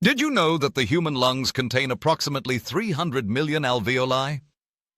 Did you know that the human lungs contain approximately 300 million alveoli?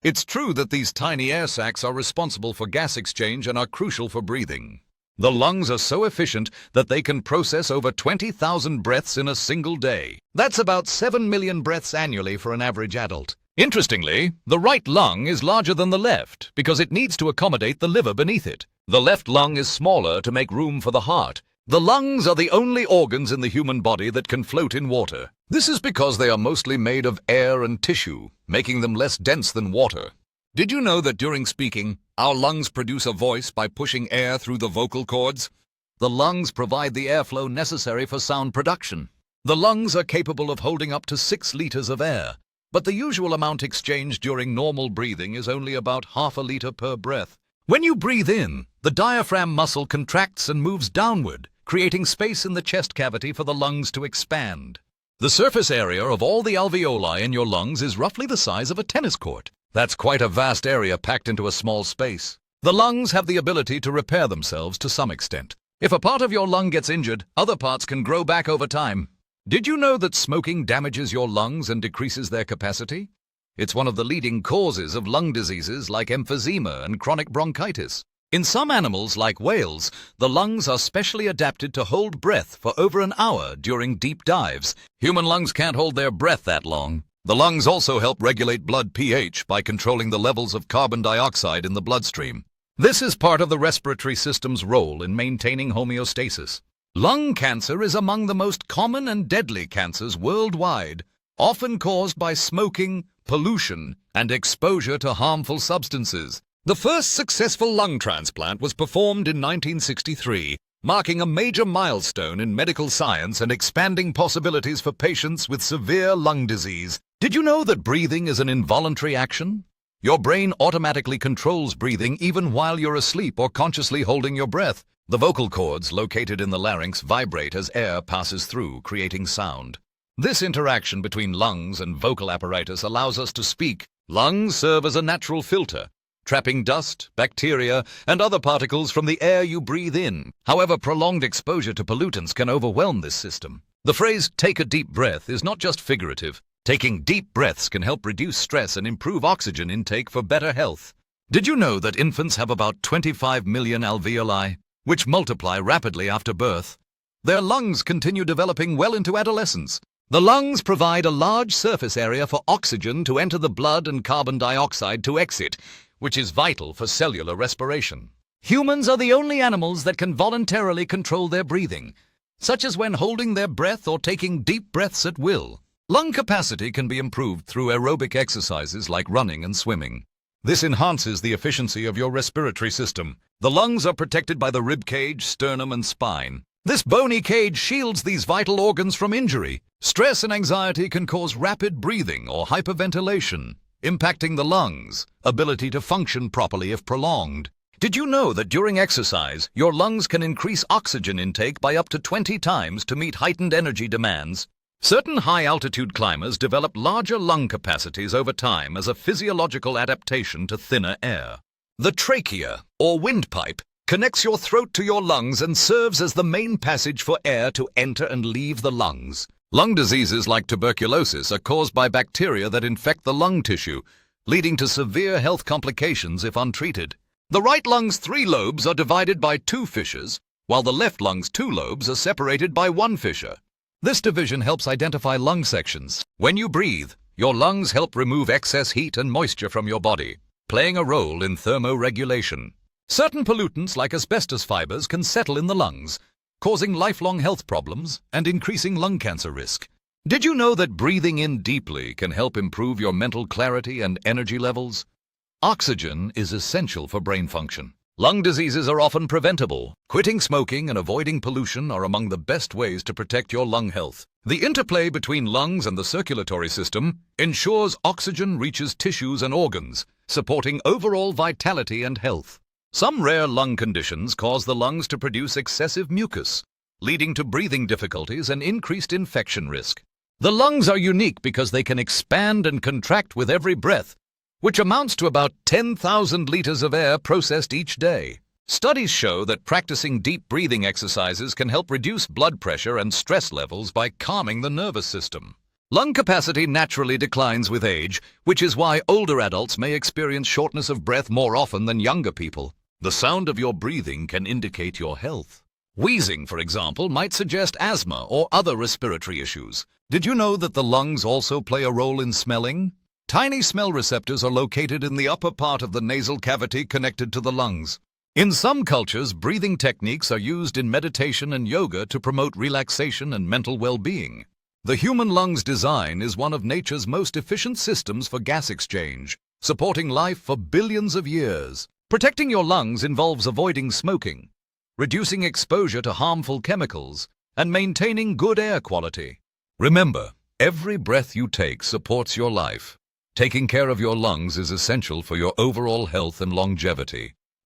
It's true that these tiny air sacs are responsible for gas exchange and are crucial for breathing. The lungs are so efficient that they can process over 20,000 breaths in a single day. That's about 7 million breaths annually for an average adult. Interestingly, the right lung is larger than the left because it needs to accommodate the liver beneath it. The left lung is smaller to make room for the heart. The lungs are the only organs in the human body that can float in water. This is because they are mostly made of air and tissue, making them less dense than water. Did you know that during speaking, our lungs produce a voice by pushing air through the vocal cords? The lungs provide the airflow necessary for sound production. The lungs are capable of holding up to 6 liters of air, but the usual amount exchanged during normal breathing is only about half a liter per breath. When you breathe in, the diaphragm muscle contracts and moves downward, creating space in the chest cavity for the lungs to expand. The surface area of all the alveoli in your lungs is roughly the size of a tennis court. That's quite a vast area packed into a small space. The lungs have the ability to repair themselves to some extent. If a part of your lung gets injured, other parts can grow back over time. Did you know that smoking damages your lungs and decreases their capacity? It's one of the leading causes of lung diseases like emphysema and chronic bronchitis. In some animals, like whales, the lungs are specially adapted to hold breath for over an hour during deep dives. Human lungs can't hold their breath that long. The lungs also help regulate blood pH by controlling the levels of carbon dioxide in the bloodstream. This is part of the respiratory system's role in maintaining homeostasis. Lung cancer is among the most common and deadly cancers worldwide, often caused by smoking, pollution, and exposure to harmful substances. The first successful lung transplant was performed in 1963, marking a major milestone in medical science and expanding possibilities for patients with severe lung disease. Did you know that breathing is an involuntary action? Your brain automatically controls breathing even while you're asleep or consciously holding your breath. The vocal cords located in the larynx vibrate as air passes through, creating sound. This interaction between lungs and vocal apparatus allows us to speak. Lungs serve as a natural filter, trapping dust, bacteria, and other particles from the air you breathe in. However, prolonged exposure to pollutants can overwhelm this system. The phrase, "take a deep breath," is not just figurative. Taking deep breaths can help reduce stress and improve oxygen intake for better health. Did you know that infants have about 25 million alveoli, which multiply rapidly after birth? Their lungs continue developing well into adolescence. The lungs provide a large surface area for oxygen to enter the blood and carbon dioxide to exit, which is vital for cellular respiration. Humans are the only animals that can voluntarily control their breathing, such as when holding their breath or taking deep breaths at will. Lung capacity can be improved through aerobic exercises like running and swimming. This enhances the efficiency of your respiratory system. The lungs are protected by the rib cage, sternum, and spine. This bony cage shields these vital organs from injury. Stress and anxiety can cause rapid breathing or hyperventilation, impacting the lungs' ability to function properly if prolonged. Did you know that during exercise, your lungs can increase oxygen intake by up to 20 times to meet heightened energy demands? Certain high-altitude climbers develop larger lung capacities over time as a physiological adaptation to thinner air. The trachea, or windpipe, connects your throat to your lungs and serves as the main passage for air to enter and leave the lungs. Lung diseases like tuberculosis are caused by bacteria that infect the lung tissue, leading to severe health complications if untreated. The right lung's 3 lobes are divided by 2 fissures, while the left lung's 2 lobes are separated by 1 fissure. This division helps identify lung sections. When you breathe, your lungs help remove excess heat and moisture from your body, playing a role in thermoregulation. Certain pollutants like asbestos fibers can settle in the lungs, causing lifelong health problems and increasing lung cancer risk. Did you know that breathing in deeply can help improve your mental clarity and energy levels? Oxygen is essential for brain function. Lung diseases are often preventable. Quitting smoking and avoiding pollution are among the best ways to protect your lung health. The interplay between lungs and the circulatory system ensures oxygen reaches tissues and organs, supporting overall vitality and health. Some rare lung conditions cause the lungs to produce excessive mucus, leading to breathing difficulties and increased infection risk. The lungs are unique because they can expand and contract with every breath, which amounts to about 10,000 liters of air processed each day. Studies show that practicing deep breathing exercises can help reduce blood pressure and stress levels by calming the nervous system. Lung capacity naturally declines with age, which is why older adults may experience shortness of breath more often than younger people. The sound of your breathing can indicate your health. Wheezing, for example, might suggest asthma or other respiratory issues. Did you know that the lungs also play a role in smelling? Tiny smell receptors are located in the upper part of the nasal cavity connected to the lungs. In some cultures, breathing techniques are used in meditation and yoga to promote relaxation and mental well-being. The human lung's design is one of nature's most efficient systems for gas exchange, supporting life for billions of years. Protecting your lungs involves avoiding smoking, reducing exposure to harmful chemicals, and maintaining good air quality. Remember, every breath you take supports your life. Taking care of your lungs is essential for your overall health and longevity.